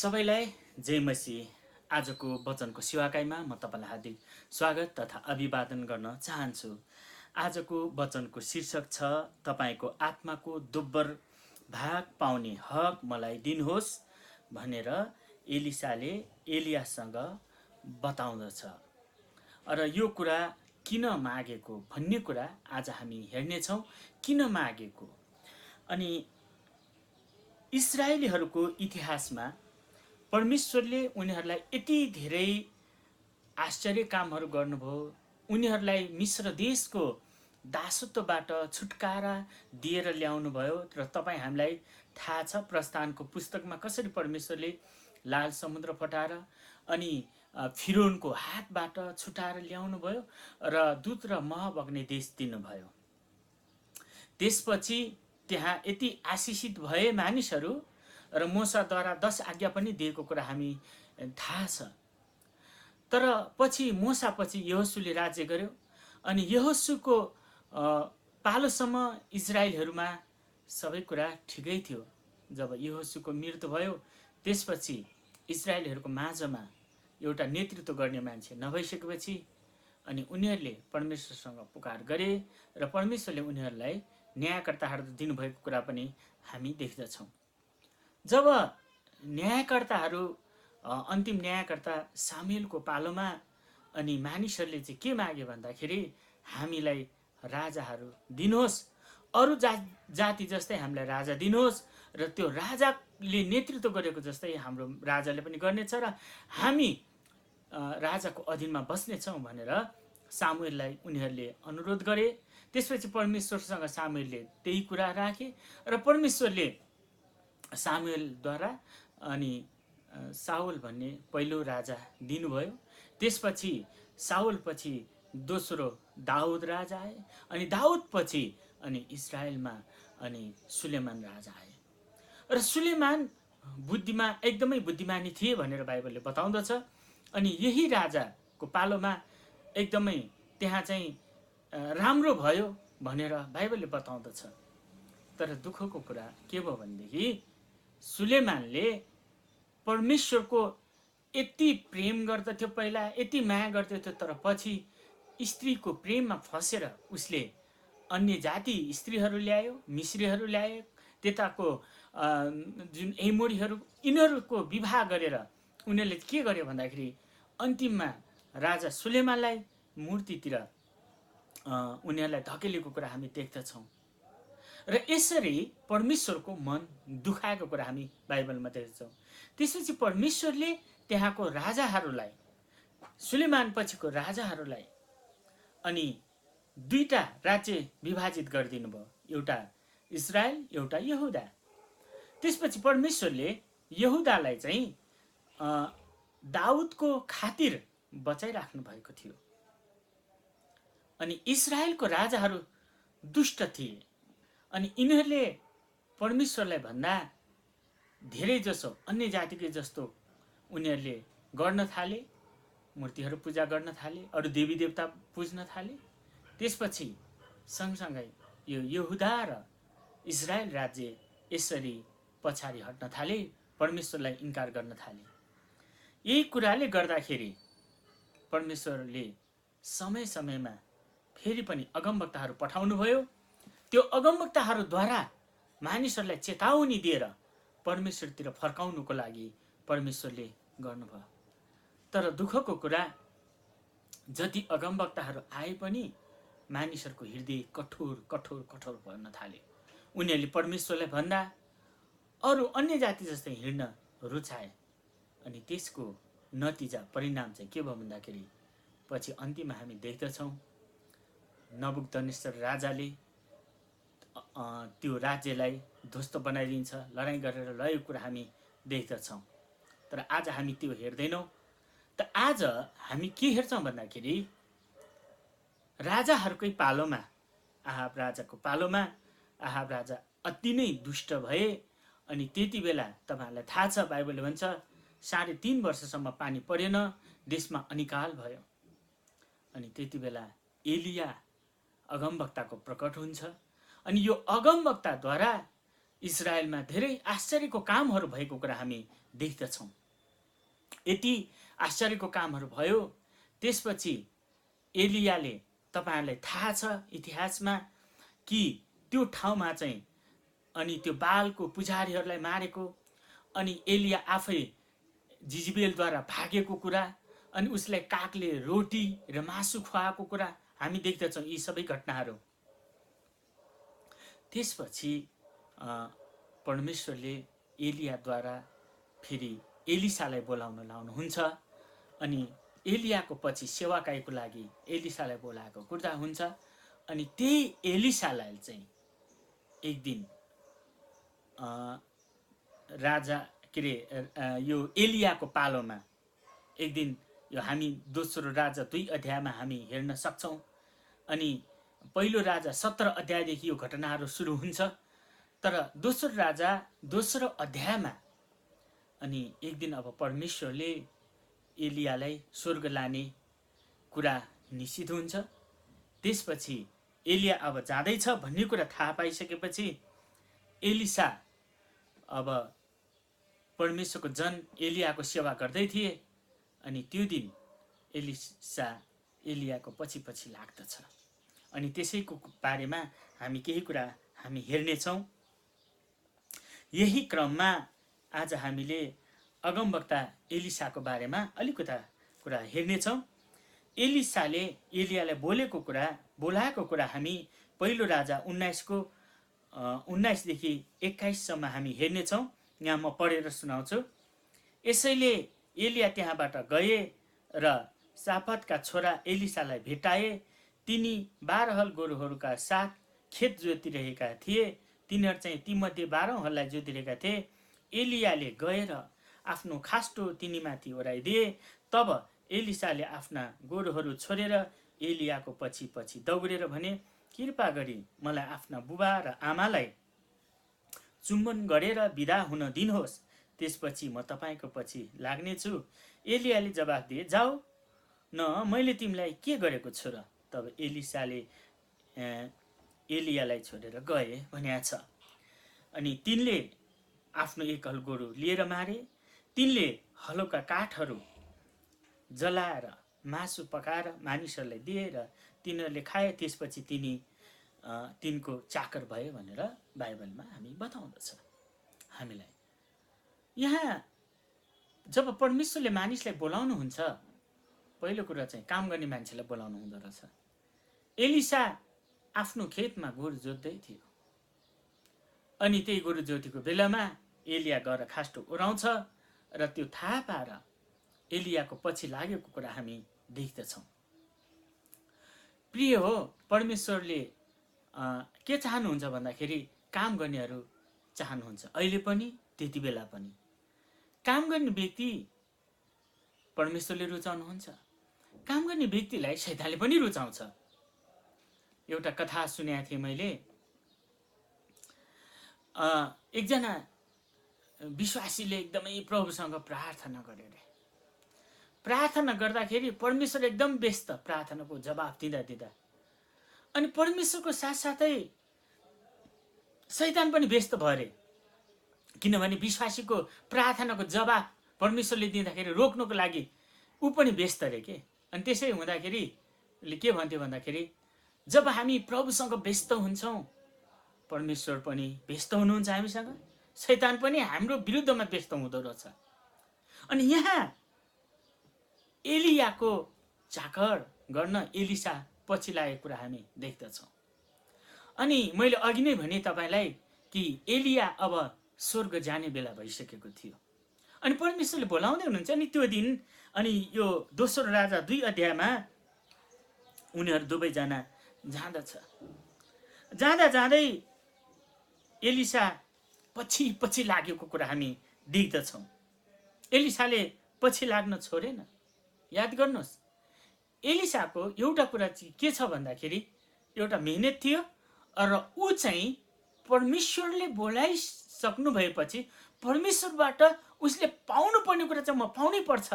सबैलाई जय मसीह। आजको वचनको सेवाकाईमा म तपाईँलाई हार्दिक स्वागत तथा अभिवादन गर्न चाहन्छु। आजको वचनको शीर्षक छ तपाईको आत्माको दोब्बर भाग पाउने हक मलाई दिनुहोस् भनेर एलिसाले एलियासँग बताउँदछ। र यो कुरा किन मागेको भन्ने कुरा आज हामी हेर्नेछौँ। किन मागेको अनि इस्राएलीहरूको इतिहासमा परमेश्वरले उनीहरूलाई यति धेरै आश्चर्य कामहरू गर्नुभयो। उनीहरूलाई मिश्र देशको दासत्वबाट छुटकारा दिएर ल्याउनु भयो। र तपाईँ हामीलाई थाहा छ प्रस्थानको पुस्तकमा कसरी परमेश्वरले लाल समुद्र फटाएर अनि फिरौनको हातबाट छुटाएर ल्याउनु भयो र दूध र मह बग्ने देश दिनुभयो। त्यसपछि त्यहाँ यति आशिषित भए मानिसहरू र मोसाद्वारा 10 आज्ञा पनि दिएको कुरा हामी थाहा छ। तर पछि मोसापछि यहोशूले राज्य गर्यो अनि यहोशूको पालोसम्म इजरायलहरूमा सबै कुरा ठिकै थियो। जब यहोशूको मृत्यु भयो त्यसपछि इजरायलहरूको माझमा एउटा नेतृत्व गर्ने मान्छे नभइसकेपछि अनि उनीहरूले परमेश्वरसँग पुकार गरे र परमेश्वरले उनीहरूलाई न्यायकर्ताहरू दिनुभएको कुरा पनि हामी देख्दछौँ। जब न्यायकर्ताहरू अन्तिम न्यायकर्ता सामुएलको पालोमा अनि मानिसहरूले चाहिँ के मागे भन्दाखेरि हामीलाई राजाहरू दिनुहोस्, अरू जाति जस्तै हामीलाई राजा दिनुहोस् र त्यो राजाले नेतृत्व गरेको जस्तै हाम्रो राजाले पनि गर्नेछ र हामी राजाको अधीनमा बस्नेछौँ भनेर सामुएललाई उनीहरूले अनुरोध गरे। त्यसपछि परमेश्वरसँग सामुएलले त्यही कुरा राखे र परमेश्वरले सामुएलद्वारा अनि साउल भन्ने पहिलो राजा दिनुभयो। त्यसपछि साउल पछि दोस्रो दाउद राजा आए अनि दाउद पछि अनि इस्रायलमा अनि सुलेमान राजा आए। र सुलेमान एकदमै बुद्धिमानी थिए भनेर बाइबलले बताउँदछ। अनि यही राजाको पालोमा एकदमै त्यहाँ चाहिँ राम्रो भयो भनेर बाइबलले बताउँदछ। तर दुःखको कुरा के भयो भनेदेखि सुलेमानले परमेश्वरको यति प्रेम गर्दथ्यो, पहिला यति माया गर्दथ्यो, तर पछि स्त्रीको प्रेममा फसेर उसले अन्य जाति स्त्रीहरू ल्यायो, मिश्रीहरू ल्यायो, त्यताको जुन एमोरीहरू यिनीहरूको विवाह गरेर उनीहरूले के गर्यो भन्दाखेरि अन्तिममा राजा सुलेमानलाई मूर्तितिर उनीहरूलाई धकेलेको कुरा हामी देख्दछौँ। र यसरी परमेश्वरको मन दुखाएको कुरा हामी बाइबलमा देख्छौँ। त्यसपछि परमेश्वरले त्यहाँको राजाहरूलाई, सुलेमान पछिको राजाहरूलाई अनि दुईटा राज्य विभाजित गरिदिनु भयो, एउटा इजरायल एउटा यहुदा। त्यसपछि परमेश्वरले यहुदालाई चाहिँ दाउदको खातिर बचाइराख्नु भएको थियो। अनि इजरायलको राजाहरू दुष्ट थिए अनि यिनीहरूले परमेश्वरलाई भन्दा धेरै जसो अन्य जातिकै जस्तो उनीहरूले गर्न थाले, मूर्तिहरू पूजा गर्न थाले, अरू देवी देवता पुज्न थाले। त्यसपछि सँगसँगै यो यहुदा र इजरायल राज्य यसरी पछाडि हट्न थाले, परमेश्वरलाई इन्कार गर्न थाले। यही कुराले गर्दाखेरि परमेश्वरले समय समयमा फेरि पनि अगमवक्ताहरू पठाउनु भयो। त्यो अगमवक्ताहरूद्वारा मानिसहरूलाई चेतावनी दिएर परमेश्वरतिर फर्काउनुको लागि परमेश्वरले गर्नुभयो। तर दुःखको कुरा जति अगमवक्ताहरू आए पनि मानिसहरूको हृदय कठोर कठोर कठोर भन्न थाले। उनीहरूले परमेश्वरलाई भन्दा अरू अन्य जाति जस्तै हिँड्न रुचाए अनि त्यसको नतिजा परिणाम चाहिँ के भयो भन्दाखेरि पछि अन्तिममा हामी देख्दछौँ नबुकदनेस्सर राजाले त्यो राज्यलाई ध्वस्त बनाइदिन्छ, लडाइँ गरेर लगेको कुरा हामी देख्दछौँ। तर आज हामी त्यो हेर्दैनौँ। त आज हामी के हेर्छौँ भन्दाखेरि राजाहरूकै पालोमा, आहाब राजाको पालोमा आहाब राजा अति नै दुष्ट भए अनि त्यति बेला तपाईँहरूलाई थाहा छ बाइबलले भन्छ 3.5 वर्षसम्म पानी परेन, देशमा अनिकाल भयो। अनि त्यति बेला एलिया अगमवक्ताको प्रकट हुन्छ अनि यो अगमवक्ताद्वारा इजरायलमा धेरै आश्चर्यको कामहरू भएको कुरा हामी देख्दछौँ। यति आश्चर्यको कामहरू भयो। त्यसपछि एलियाले, तपाईँहरूलाई थाहा छ इतिहासमा, कि त्यो ठाउँमा चाहिँ अनि त्यो बालको पुजारीहरूलाई मारेको, अनि एलिया आफै जिजबेलद्वारा भागेको कुरा, अनि उसलाई कागले रोटी र मासु खुवाएको कुरा हामी देख्दछौँ, यी सबै घटनाहरू। त्यसपछि परमेश्वरले एलियाद्वारा फेरि एलिसालाई बोलाउन लाउनुहुन्छ, अनि एलियाको पछि सेवाकाईको लागि एलिसालाई बोलाएको कुरा हुन्छ। अनि त्यही एलिसालाई चाहिँ एक दिन राजा के अरे यो एलियाको पालोमा एक दिन यो हामी दोस्रो राजा 2 अध्यायमा हामी हेर्न सक्छौँ। अनि पहिलो राजा 17 अध्यायदेखि यो घटनाहरू सुरु हुन्छ। तर दोस्रो राजा दोस्रो अध्यायमा अनि एक दिन अब परमेश्वरले एलियालाई स्वर्ग लाने कुरा निश्चित हुन्छ। त्यसपछि एलिया अब जाँदैछ भन्ने कुरा थाहा पाइसकेपछि एलिसा अब परमेश्वरको जन एलियाको सेवा गर्दै थिए। अनि त्यो दिन एलिसा एलियाको पछि पछि लाग्दछ। अनि त्यसैको बारेमा हामी केही कुरा हामी हेर्नेछौँ। यही क्रममा आज हामीले अगमवक्ता एलिसाको बारेमा अलिकता कुरा हेर्नेछौँ। एलिसाले एलियालाई बोलाएको कुरा हामी पहिलो राजा 19 देखि 21सम्म हामी हेर्नेछौँ। यहाँ म पढेर सुनाउँछु। यसैले एलिया त्यहाँबाट गए र साफातका छोरा एलिसालाई भेटाए। तिनी 12 हल गोरुहरूका साथ खेत जोतिरहेका थिए। तिनीहरू चाहिँ तीमध्ये 12 हललाई जोतिरहेका थिए। एलियाले गएर आफ्नो खास्टो तिनीमाथि ओराइदिए। तब एलिसाले आफ्ना गोरुहरू छोडेर एलियाको पछि पछि दौडेर भने, कृपा गरी मलाई आफ्ना बुबा र आमालाई चुम्बन गरेर बिदा हुन दिनुहोस्, त्यसपछि म तपाईँको पछि लाग्नेछु। एलियाले जवाफ दिए, जाऊ न, मैले तिमीलाई के गरेको छु र? तब एलिसाले एलियालाई छोडेर गए भनेको छ। अनि तिनले आफ्नो एक हल गोरु लिएर मारे। तिनले हलोका काठहरू जलाएर मासु पकाएर मानिसहरूलाई दिए र तिनीहरूले खाए। त्यसपछि तिनको चाकर भए भनेर बाइबलमा हामी बताउँदछ हामीलाई। यहाँ जब परमेश्वरले मानिसलाई बोलाउनुहुन्छ, पहिलो कुरा चाहिँ काम गर्ने मान्छेलाई बोलाउनु हुँदो रहेछ। एलिसा आफ्नो खेतमा गोरु जोत्दै थियो। अनि त्यही गोरु जोतेको बेलामा एलिया गएर खास्टो ओराउँछ र त्यो थाहा पाएर एलियाको पछि लागेको कुरा हामी देख्दछौँ। प्रिय हो, परमेश्वरले के चाहनुहुन्छ भन्दाखेरि काम गर्नेहरू चाहनुहुन्छ। अहिले पनि त्यति बेला पनि काम गर्ने व्यक्ति परमेश्वरले रुचाउनुहुन्छ। काम गर्ने व्यक्तिलाई शैतानले पनि रुचाउँछ। एउटा कथा सुनेको थिएँ मैले। एकजना विश्वासीले एकदमै प्रभुसँग प्रार्थना गरे अरे। प्रार्थना गर्दाखेरि परमेश्वर एकदम व्यस्त प्रार्थनाको जवाफ दिँदा। अनि परमेश्वरको साथसाथै शैतान पनि व्यस्त भयो अरे। किनभने विश्वासीको प्रार्थनाको जवाफ परमेश्वरले दिँदाखेरि रोक्नुको लागि ऊ पनि व्यस्त अरे के। अनि त्यसै हुँदाखेरि के भन्थ्यो भन्दाखेरि, जब हामी प्रभुसँग व्यस्त हुन्छौँ, परमेश्वर पनि व्यस्त हुनुहुन्छ हामीसँग, शैतान पनि हाम्रो विरुद्धमा व्यस्त हुँदो रहेछ। अनि यहाँ एलियाको चाकर गर्न एलिसा पछि लागेको कुरा हामी देख्दछौँ। अनि मैले अघि नै भने तपाईँलाई कि एलिया अब स्वर्ग जाने बेला भइसकेको थियो। अनि परमेश्वरले बोलाउँदै हुनुहुन्छ। अनि त्यो दिन अनि यो दोस्रो राजा 2 अध्यायमा उनीहरू दुवैजना जाँदछ। जाँदै एलिसा पछि लागेको कुरा हामी देख्दछौँ। एलिसाले पछि लाग्न छोडेन। याद गर्नुहोस्, एलिसाको एउटा कुरा चाहिँ के छ भन्दाखेरि एउटा मेहनत थियो र ऊ चाहिँ परमेश्वरले बोलाइसक्नु भएपछि परमेश्वरबाट उसले पाउनु पर्ने कुरा चाहिँ म पाउनै पर्छ।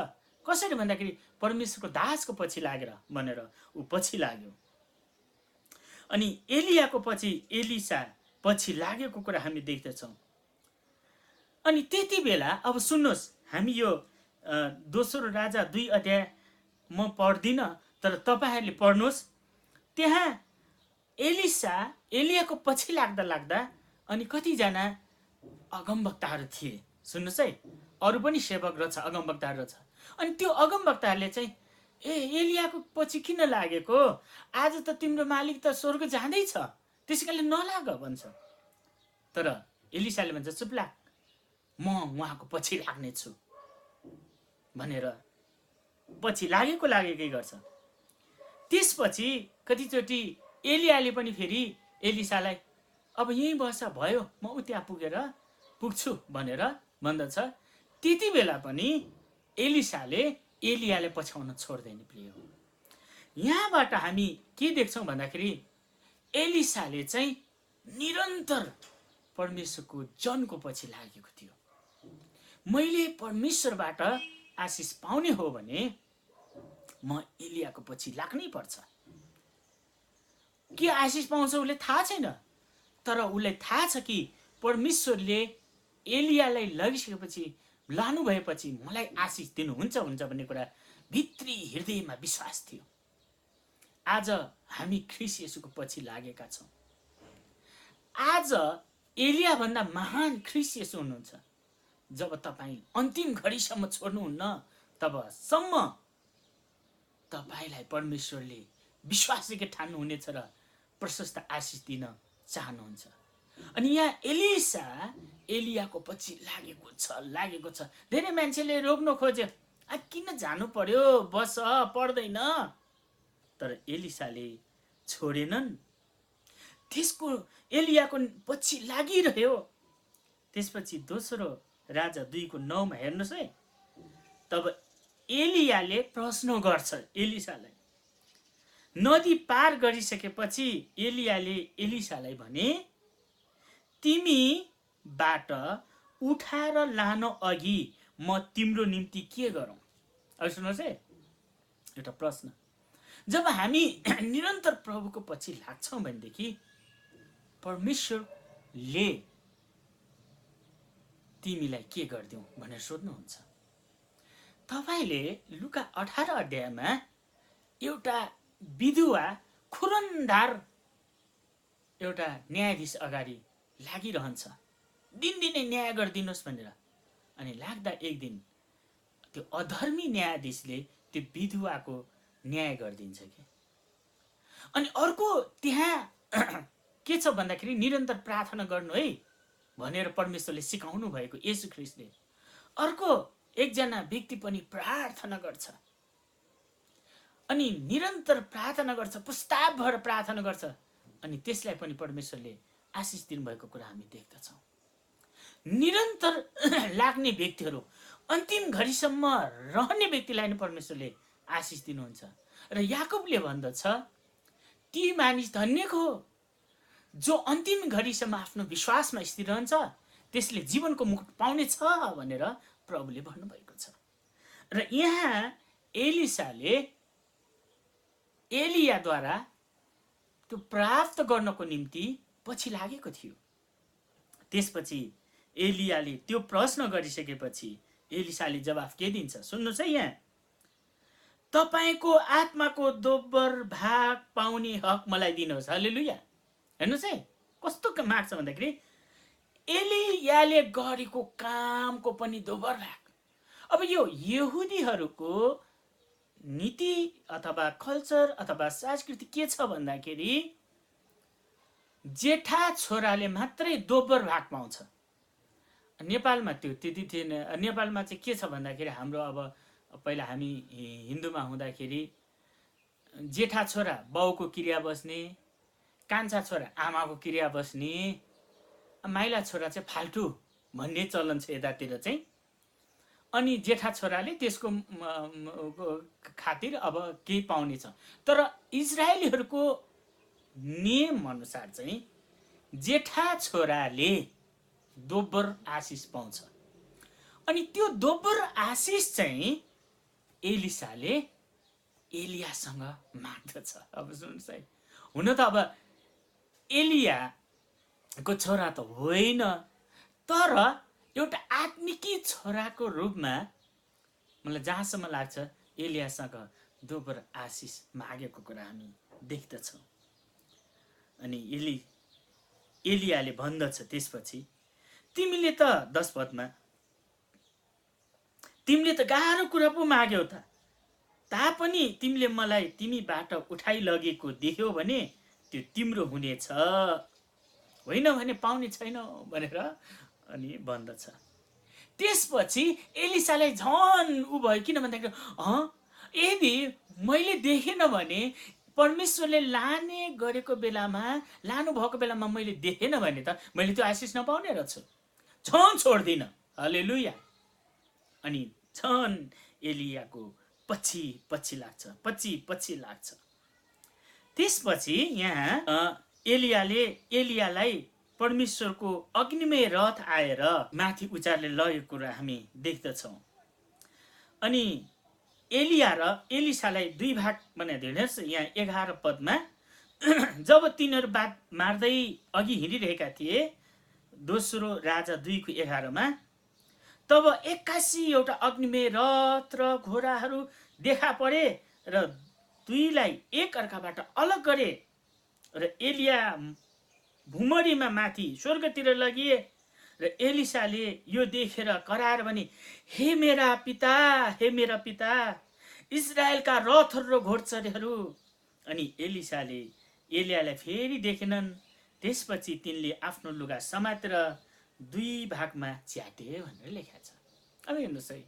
कसरी भन्दाखेरि परमेश्वरको दासको पछि लागेर भनेर ऊ पछि लाग्यो। अनि एलियाको पछि एलिसा पछि लागेको कुरा हामी देख्दछौँ। अनि त्यति बेला अब सुन्नुहोस्, हामी यो दोस्रो राजा 2 अध्याय म पढ्दिनँ, तर तपाईँहरूले पढ्नुहोस्। त्यहाँ एलियाको पछि लाग्दा लाग्दा अनि कतिजना अगमवक्ताहरू थिए। सुन्नुहोस् है, अरू पनि सेवक रहेछ, अगमवक्ताहरू रहेछ। अनि त्यो अगमवक्ताहरूले चाहिँ एलियाको पछि किन लागेको, आज त तिम्रो मालिक त स्वर्ग जाँदैछ, त्यसै कारणले नलाग भन्छ। तर एलिसाले भन्छ चुप लाग, म उहाँको पछि लाग्नेछु भनेर पछि लागेकै गर्छ। त्यसपछि कतिचोटि एलियाले पनि फेरि एलिसालाई अब यहीँ बस भयो, म उता पुग्छु भनेर भन्दछ। त्यति बेला पनि एलिसाले एलियाले पछ्याउन छोड्दैन। प्रिय, यहाँबाट हामी के देख्छौँ भन्दाखेरि एलिसाले चाहिँ निरन्तर परमेश्वरको जनको पछि लागेको थियो। मैले परमेश्वरबाट आशिष पाउने हो भने म एलियाको पछि लाग्नै पर्छ। के आशिष पाउँछ उसले थाहा छैन, तर उसलाई थाहा छ कि परमेश्वरले एलियालाई लगिसकेपछि, लानु भएपछि मलाई आशिष दिनुहुन्छ भन्ने कुरा भित्री हृदयमा विश्वास थियो। आज हामी ख्रीष्ट येशूको पछि लागेका छौँ। आज एलिया भन्दा महान ख्रीष्ट येशू हुनुहुन्छ। जब तपाईँ अन्तिम घडीसम्म छोड्नुहुन्न, तबसम्म तपाईँलाई परमेश्वरले विश्वासयोग्य ठान्नुहुनेछ र प्रशस्त आशिष दिन चाहनुहुन्छ। अनि यहाँ एलिसा एलियाको पछि लागेको छ। धेरै मान्छेले रोक्न खोज्यो, किन जानु पर्यो, बस पर्दैन। तर एलिसाले छोडेनन्, त्यसको एलियाको पछि लागिरह्यो। त्यसपछि दोस्रो राजा 2:9 हेर्नुहोस् है। तब एलियाले प्रश्न गर्छ एलिसालाई। नदी पार गरिसकेपछि एलियाले एलिसालाई भने, तिमीबाट उठाएर लान अघि म तिम्रो निम्ति के गरौँ? अब सुन्नुहोस् है, एउटा प्रश्न। जब हामी निरन्तर प्रभुको पछि लाग्छौँ भनेदेखि परमेश्वरले तिमीलाई के गरिदिउँ भनेर सोध्नुहुन्छ। तपाईँले लुका 18 अध्यायमा एउटा विधुवा खुरन्दार एउटा न्यायाधीश अगाडि लागिरहन्छ, दिनदिनै न्याय गरिदिनुहोस् भनेर। अनि लाग्दा एक दिन त्यो अधर्मी न्यायाधीशले त्यो विधुवाको न्याय गरिदिन्छ कि। अनि अर्को त्यहाँ के छ भन्दाखेरि निरन्तर प्रार्थना गर्नु है भनेर परमेश्वरले सिकाउनु भएको येशू ख्रीष्टले। अर्को एकजना व्यक्ति पनि प्रार्थना गर्छ, अनि निरन्तर प्रार्थना गर्छ, पुस्ताव भएर प्रार्थना गर्छ, अनि त्यसलाई पनि परमेश्वरले आशिष दिनुभएको कुरा हामी देख्दछौँ। निरन्तर लाग्ने व्यक्तिहरू, अन्तिम घडीसम्म रहने व्यक्तिलाई नै परमेश्वरले आशिष दिनुहुन्छ। र याकुबले भन्दछ, ती मानिस धन्यको हो जो अन्तिम घडीसम्म आफ्नो विश्वासमा स्थिर रहन्छ, त्यसले जीवनको मुकुट पाउने छ भनेर प्रभुले भन्नुभएको छ। र यहाँ एलिसाले एलियाद्वारा त्यो प्राप्त गर्नको निम्ति पछि लागेको थियो। त्यसपछि एलियाले त्यो प्रश्न गरिसकेपछि एलिसाले जवाफ के दिन्छ सुन्नुहोस् है। यहाँ तपाईको आत्माको दोब्बर भाग पाउने हक मलाई दिनुहोस्। हालेलुया। हेर्नुहोस् है कस्तो माग्छ भन्दाखेरि एलियाले गरेको कामको पनि दोब्बर भाग। अब यो यहुदीहरूको नीति अथवा कल्चर अथवा संस्कृति के छ भन्दाखेरि जेठा छोराले मात्रै दोब्बर भाग पाउँछ। नेपालमा त्यो त्यति थिएन। नेपालमा चाहिँ के छ भन्दाखेरि हाम्रो अब पहिला हामी हिन्दूमा हुँदाखेरि जेठा छोरा बाउको क्रिया बस्ने, कान्छा छोरा आमाको क्रिया बस्ने, माइला छोरा चाहिँ फाल्टु भन्ने चलन छ यतातिर चाहिँ। अनि जेठा छोराले त्यसको खातिर अब केही पाउने छ। तर इजरायलीहरूको नियम अनुसार चाहिँ जेठा छोराले दोब्बर आशिष पाउँछ। अनि त्यो दोब्बर आशिष चाहिँ एलिसाले एलियासँग माग्दछ। अब सुन्नुहोस् है, हुन त अब एलियाको छोरा त होइन, तर एउटा आत्मिकी छोराको रूपमा मलाई जहाँसम्म लाग्छ एलियासँग दोब्बर आशिष मागेको कुरा हामी देख्दछौँ। अनि एलियाले भन्दछ त्यसपछि, तिमीले त 10 पदमा तिमीले त गाह्रो कुरा पो माग्यौ त, तापनि तिमीले मलाई तिमीबाट उठाइलगेको देख्यौ भने त्यो तिम्रो हुनेछ, होइन भने पाउने छैन भनेर अनि भन्दछ। त्यसपछि एलिसालाई झन् उ भयो, किन भन्दाखेरि यदि मैले देखेन भने, परमेश्वरले लाने गरेको बेलामा, लानु भएको बेलामा मैले देखेन भने त मैले त्यो आशिष नपाउने रहेछु, झन् छोड्दिनँ। हालेलुया। अनि झन् एलियाको पछि लाग्छ। त्यसपछि यहाँ एलियालाई परमेश्वरको अग्निमय रथ आएर माथि उचालेर लगेको कुरा हामी देख्दछौँ। अनि एलिया र एलिसालाई 2 भाग बनाइदिनु हेर्नुहोस्। यहाँ 11 पदमा जब तिनीहरू बात मार्दै अघि हिँडिरहेका थिए, दोस्रो राजा 2:11 तब 81 एउटा अग्निमय रथ र घोडाहरू देखा परे र दुईलाई एक अर्काबाट अलग गरे र एलिया भुमरीमा माथि स्वर्गतिर लगिए र एलिसाले यो देखेर कराएर भने, हे मेरा पिता इजरायलका रथहरू र घोडचढीहरू। अनि एलिसाले एलियालाई फेरि देखेनन्। त्यसपछि तिनले आफ्नो लुगा समातेर 2 भागमा च्याटे भनेर लेखा छ। अब हेर्नुहोस् है,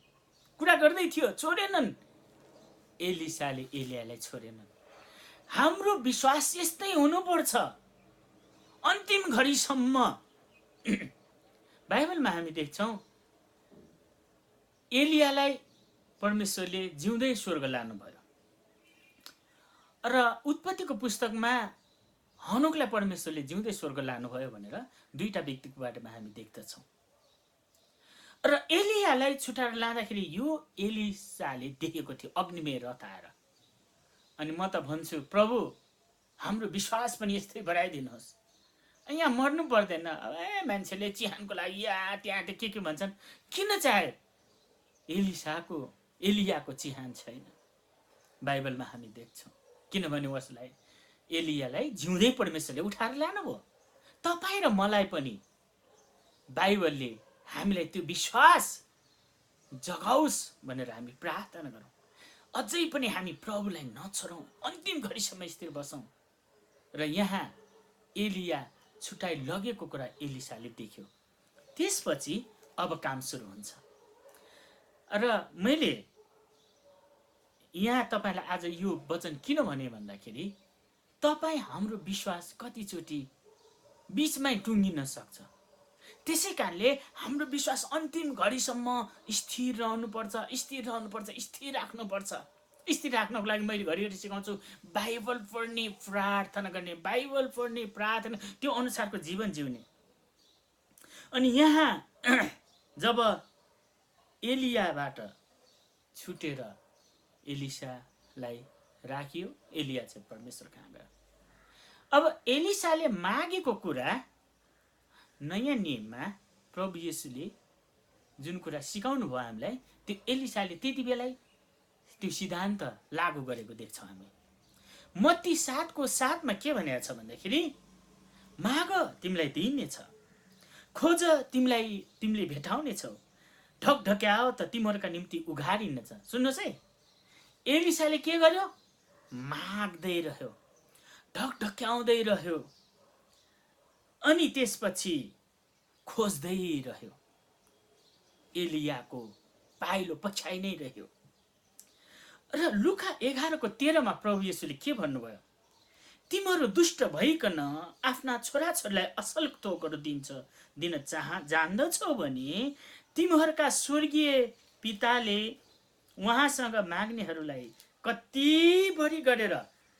कुरा गर्दै थियो, छोडेनन्। एलिसाले एलियालाई छोडेनन्। हाम्रो विश्वास यस्तै हुनुपर्छ अन्तिम घडीसम्म। बाइबलमा हामी देख्छौँ एलियालाई परमेश्वरले जिउँदै स्वर्ग लानुभयो र उत्पत्तिको पुस्तकमा हनोकलाई परमेश्वरले जिउँदै स्वर्ग लानुभयो भनेर 2टा व्यक्तिको बारेमा हामी देख्दछौँ। र एलियालाई छुटाएर लाँदाखेरि यो एलिसाले देखेको थियो अग्निमय रथ आएर। अनि म त भन्छु, प्रभु हाम्रो विश्वास पनि यस्तै बढाइदिनुहोस्। यहाँ मर्नु पर्दैन। मान्छेले चिहानको लागि त्यहाँ के भन्छन्, किन चाहे एलियाको चिहान छैन। बाइबलमा हामी देख्छौँ, किनभने उसलाई एलियालाई जिउँदै परमेश्वरले उठाएर लानुभयो। तपाईँ र मलाई पनि बाइबलले हामीलाई त्यो विश्वास जगाओस् भनेर हामी प्रार्थना गरौँ। अझै पनि हामी प्रभुलाई नछोडौँ, अन्तिम घडीसम्म स्थिर बसौँ। र यहाँ एलिया छुटाइ लगेको कुरा एलिसाले देख्यो। त्यसपछि अब काम सुरु हुन्छ। र मैले यहाँ तपाईँलाई आज यो वचन किन भने भन्दाखेरि, तपाईँ हाम्रो विश्वास कतिचोटि बिचमै टुङ्गिन सक्छ। त्यसै कारणले हाम्रो विश्वास अन्तिम घडीसम्म स्थिर राख्नुपर्छ। स्थिर राख्नको लागि मैले घरिघरि सिकाउँछु, बाइबल पढ्ने, प्रार्थना गर्ने, त्यो अनुसारको जीवन जिउने। अनि यहाँ जब एलियाबाट छुटेर एलिसालाई राखियो, एलिया चाहिँ परमेश्वर कहाँ गयो। अब एलिसाले मागेको कुरा नयाँ नियममा प्रभु येशूले जुन कुरा सिकाउनु भयो हामीलाई, त्यो एलिसाले त्यति बेलै त्यो सिद्धान्त लागू गरेको देख्छौँ हामी। मत्ती 7:7 के भनेको छ भन्दाखेरि, माग तिमीलाई दिइनेछ, खोज तिमीले भेटाउनेछौ, ढकढक्याओ त तिमीहरूका निम्ति उघारिनेछ। सुन्नुहोस् है, एलिसाले के गर्यो? माग्दै रह्यो, ढकढक्याउँदै रह्यो, अनि त्यसपछि खोज्दै रह्यो। एलियाको पाइलो पछ्याइ नै रह्यो। र लुका 11:13 प्रभु येशूले के भन्नुभयो? तिमीहरू दुष्ट भइकन आफ्ना छोराछोरीलाई असल थोकहरू दिन जान्दछौ भने तिमीहरूका स्वर्गीय पिताले उहाँसँग माग्नेहरूलाई कति बढी गरेर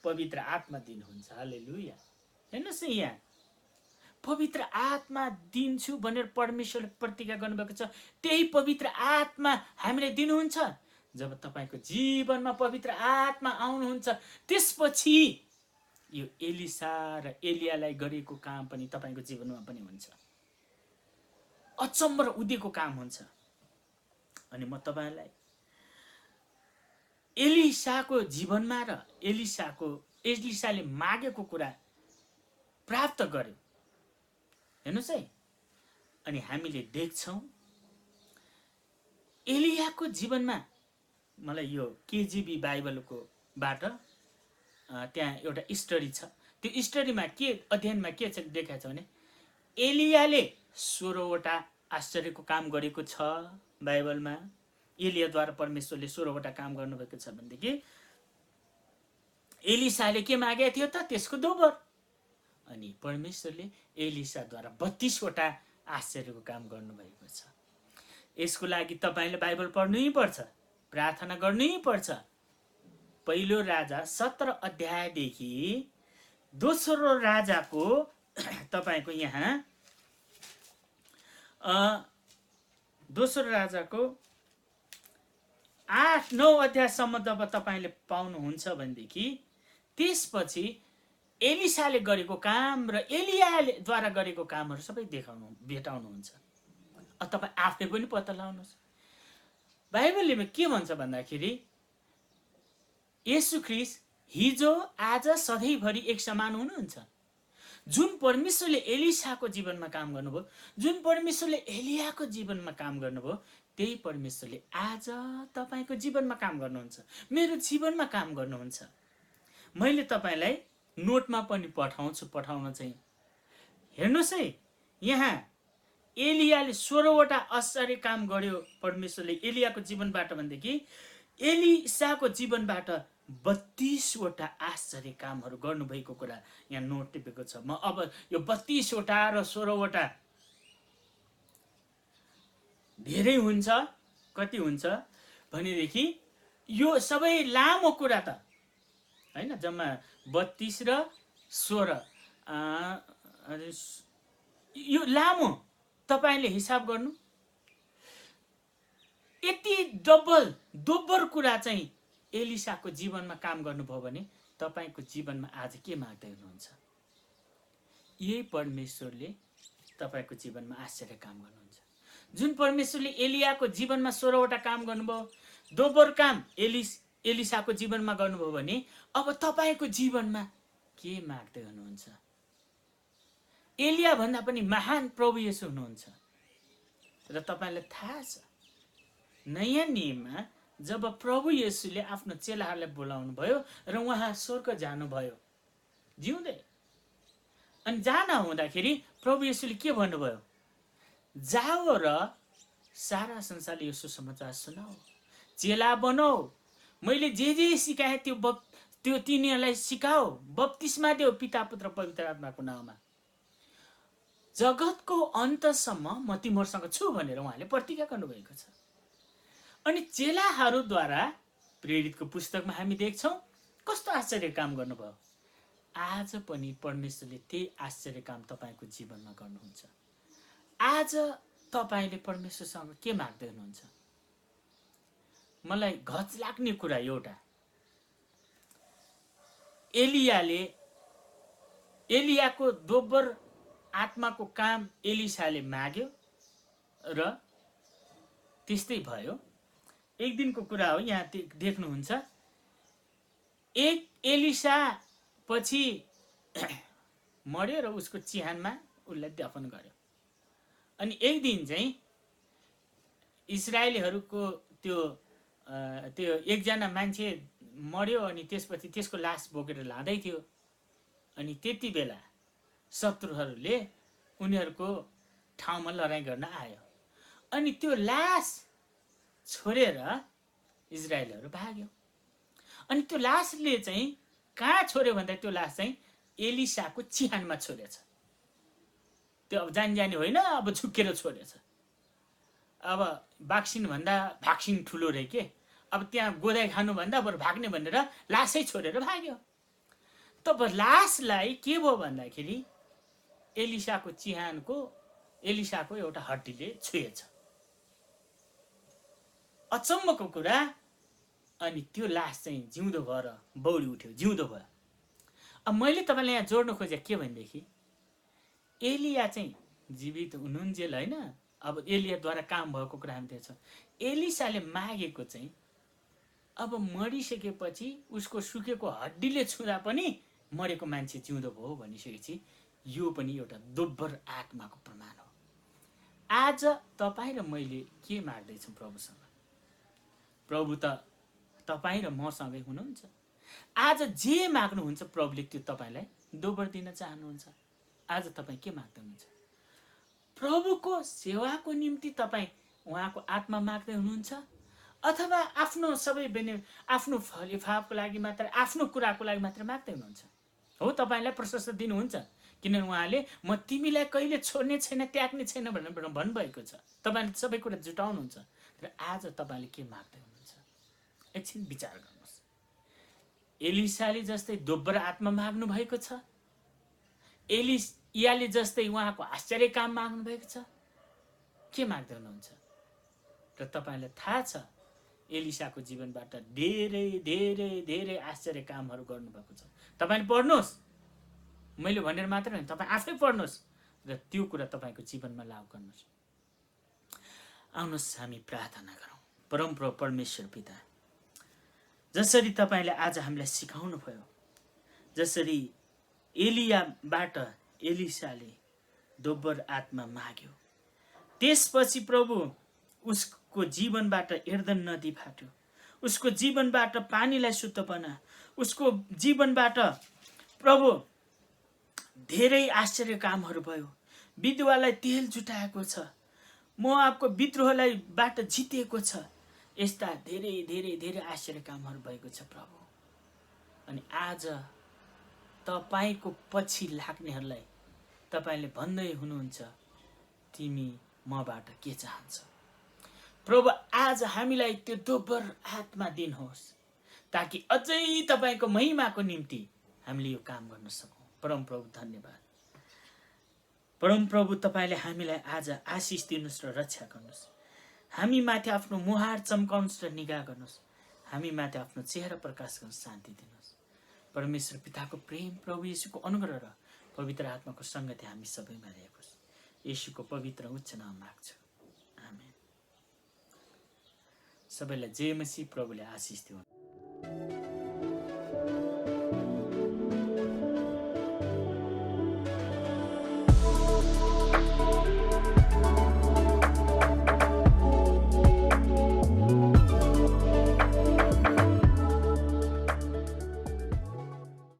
पवित्र आत्मा दिनुहुन्छ। हालेलुया। हेर्नुहोस् न, यहाँ पवित्र आत्मा दिन्छु भनेर परमेश्वरले प्रतिज्ञा गर्नुभएको छ। त्यही पवित्र आत्मा हामीलाई दिनुहुन्छ। जब तपाईँको जीवनमा पवित्र आत्मा आउनुहुन्छ, त्यसपछि यो एलिसा र एलियालाई गरेको काम पनि तपाईँको जीवनमा पनि हुन्छ। अचम्म र उदेको काम हुन्छ। अनि म तपाईलाई एलिसाको जीवनमा र एलिसाले मागेको कुरा प्राप्त गर्यो। हेर्नुस् है, अनि हामीले देख्छौँ एलियाको जीवनमा, मलाई यो केजीबी बाइबलको बाट त्यहाँ एउटा स्टोरी छ। त्यो स्टोरीमा के अध्ययनमा के छ देखाएको छ भने एलियाले 16वटा आश्चर्यको काम गरेको छ बाइबलमा। एलियाद्वारा परमेश्वरले 16वटा काम गर्नुभएको छ भनेदेखि एलिसाले के मागेको थियो त? त्यसको दोबर। अनि परमेश्वरले एलिसाद्वारा 32वटा आश्चर्यको काम गर्नुभएको छ। यसको लागि तपाईले बाइबल पढ्नै पर्छ, प्रार्थना गर्नै पर्छ। पहिलो राजा 17 अध्यायदेखि दोस्रो राजाको तपाईको यहाँ दोस्रो राजाको 8-9 अध्यायसम्म जब तपाईले पाउनुहुन्छ भनेदेखि त्यसपछि एलिसाले गरेको काम र एलियाद्वारा गरेको कामहरू सबै भेटाउनुहुन्छ। तपाईँ आफै पनि पत्ता लगाउनुहोस्। बाइबलले के भन्छ भन्दाखेरि येशू ख्रीष्ट हिजो आज सधैँभरि एक समान हुनुहुन्छ। जुन परमेश्वरले एलिसाको जीवनमा काम गर्नुभयो, जुन परमेश्वरले एलियाको जीवनमा काम गर्नुभयो, त्यही परमेश्वरले आज तपाईको जीवनमा काम गर्नुहुन्छ, मेरो जीवनमा काम गर्नुहुन्छ। मैले तपाईलाई नोटमा पनि पठाउन चाहिँ। हेर्नुहोस् है, यहाँ एलियाले 16वटा आश्चर्य काम गर्यो परमेश्वरले एलियाको जीवनबाट भनेदेखि एलिसाको जीवनबाट 32वटा आश्चर्य कामहरू गर्नुभएको कुरा यहाँ नोट टिपेको छ। म अब यो 32वटा र 16वटा धेरै हुन्छ, कति हुन्छ भनेदेखि यो सबै लामो कुरा त हैन, जम्मा 32 र 16 यो लामो। तपाईले हिसाब गर्नु, यति दोब्बर कुरा चाहिँ एलिसाको जीवनमा काम गर्नुभयो भने तपाईको जीवनमा आज के माग्दै हुनुहुन्छ? यही परमेश्वरले तपाईको जीवनमा आश्चर्य काम गर्नुहुन्छ। जुन परमेश्वरले एलियाको जीवनमा 16वटा काम गर्नुभयो, दोब्बर काम एलिसाको जीवनमा गर्नुभयो भने अब तपाईको जीवनमा के माग्दै हुनुहुन्छ? एलिया भन्दा पनि महान प्रभु येशू हुनुहुन्छ। र तपाईलाई थाहा छ नयाँ नियममा जब प्रभु येशूले आफ्नो चेलाहरूलाई बोलाउनु भयो र उहाँ स्वर्ग जानुभयो जिउँदै, अनि जान हुँदाखेरि प्रभु येशूले के भन्नुभयो? जाओ र सारा संसारले यो सुसमाचार सुनाऊ, चेला बनाऊ, मैले जे सिकाएँ त्यो तिनीहरूलाई सिकाऊ, बप्तिस्मा देऊ पिता पुत्र पवित्र आत्माको नाममा, जगतको अन्तसम्म म तिमीहरूसँग छु भनेर उहाँले प्रतिज्ञा गर्नुभएको छ। अनि चेलाहरूद्वारा प्रेरितको पुस्तकमा हामी देख्छौँ कस्तो आश्चर्य काम गर्नुभयो। आज पनि परमेश्वरले त्यही आश्चर्य काम तपाईको जीवनमा गर्नुहुन्छ। आज तपाईले परमेश्वरसँग के माग्दै हुनुहुन्छ? मलाई घच लाग्ने कुरा एउटा, एलियाको दोब्बर आत्माको काम एलिसाले माग्यो र त्यस्तै भयो। एक दिनको कुरा हो, यहाँ देख्नुहुन्छ। एक एलिसा पछि मर्यो र उसको चिहानमा उसलाई दफन गर्यो। अनि एक दिन चाहिँ इजरायलीहरूको त्यो एकजना मान्छे मर्यो अनि त्यसपछि त्यसको लास बोकेर लाँदै थियो। अनि त्यति बेला शत्रुहरूले उनीहरूको ठाउँमा लडाइँ गर्न आयो। अनि त्यो लास छोडेर इजरायलहरू भाग्यो। अनि त्यो लासले चाहिँ कहाँ छोड्यो भन्दा त्यो लास चाहिँ एलिसाको चिहानमा छोडेछ। त्यो अब जानी होइन, अब झुक्केर छोडेछ। अब बाक्सिन भन्दा भाक्सिन ठुलो रहे के, अब त्यहाँ गोदाइ खानुभन्दा बरु भाग्ने भनेर लासै छोडेर भाग्यो। तब लासलाई के भयो भन्दाखेरि एलिसाको चिहानको एलिसाको एउटा हड्डीले छुएछ। अचम्मको कुरा। अनि त्यो लास चाहिँ जिउँदो भएर बौडी उठ्यो, जिउँदो भयो। अब मैले तपाईँलाई यहाँ जोड्न खोजेँ के भनेदेखि एलिया चाहिँ जीवित हुनुहुन्जेल होइन, अब एलियाद्वारा काम भएको कुरा हामी देख्छौँ। एलिसाले मागेको चाहिँ अब मरिसकेपछि उसको सुकेको हड्डीले छुँदा पनि मरेको मान्छे जिउँदो भयो भनिसकेपछि यो पनि एउटा दोब्बर आत्माको प्रमाण हो। आज तपाईँ र मैले के माग्दैछौँ प्रभुसँग? प्रभु त तपाईँ र मसँगै हुनुहुन्छ। आज जे माग्नुहुन्छ प्रभुले त्यो तपाईँलाई दोब्बर दिन चाहनुहुन्छ। आज तपाईँ के माग्दै हुनुहुन्छ? प्रभुको सेवाको निम्ति तपाईँ उहाँको आत्मा माग्दै हुनुहुन्छ अथवा आफ्नो सबै आफ्नो फलिफापको लागि मात्र, आफ्नो कुराको लागि मात्र माग्दै हुनुहुन्छ? हो, तपाईँलाई प्रशस्त दिनुहुन्छ, किनभने उहाँले म तिमीलाई कहिले छोड्ने छैन, त्याग्ने छैन भनेर भन्नुभएको छ। तपाईँले सबै कुरा जुटाउनुहुन्छ। तर आज तपाईँले के माग्दै हुनुहुन्छ? एकछिन विचार गर्नुहोस्। एलिसाले जस्तै दोब्बर आत्मा माग्नु भएको छ? एलियाले जस्तै उहाँको आश्चर्य काम माग्नु भएको छ? के माग्दै हुनुहुन्छ? र तपाईँलाई थाहा छ एलिसाको जीवनबाट धेरै धेरै धेरै आश्चर्य कामहरू गर्नुभएको छ। तपाईँले पढ्नुहोस्, मैले भनेर मात्र होइन, तपाईँ आफै पढ्नुहोस् र त्यो कुरा तपाईँको जीवनमा लागू गर्नुहोस्। आउनुहोस् हामी प्रार्थना गरौँ। परमप्रभु परमेश्वर पिता, जसरी तपाईँले आज हामीलाई सिकाउनु भयो, जसरी एलियाबाट एलिसाले दोब्बर आत्मा माग्यो, त्यसपछि प्रभु उसको जीवनबाट यर्दन नदी फाट्यो, उसको जीवनबाट पानीलाई शुद्ध बना, उसको जीवनबाट प्रभु धेरै आश्चर्य कामहरू भयो। विधवालाई तेल जुटाएको छ, मोआबको विद्रोहलाई बाट जितेको छ। यस्ता धेरै धेरै धेरै आश्चर्य कामहरू भएको छ प्रभु। अनि आज तपाईँको पछि लाग्नेहरूलाई तपाईँले भन्दै हुनुहुन्छ, तिमी मबाट के चाहन्छ? प्रभु आज हामीलाई त्यो दोब्बर आत्मा दिनुहोस्, ताकि अझै तपाईँको महिमाको निम्ति हामीले यो काम गर्न सकौँ। परमप्रभु धन्यवाद। परमप्रभु तपाईँले हामीलाई आज आशिष दिनुहोस् र रक्षा गर्नुहोस्। हामी माथि आफ्नो मुहार चम्काउनुहोस् र निगाह गर्नुहोस्। हामी माथि आफ्नो चेहरा प्रकाश गर्नुहोस्, शान्ति दिनुहोस्। परमेश्वर पिताको प्रेम, प्रभु येशूको अनुग्रह र पवित्र आत्माको सङ्गति हामी सबैमा रहेको छ। येशूको पवित्र उच्च नाम माग्छु, आमेन। सबैलाई जय मसीह। प्रभुले आशिष दिउन्।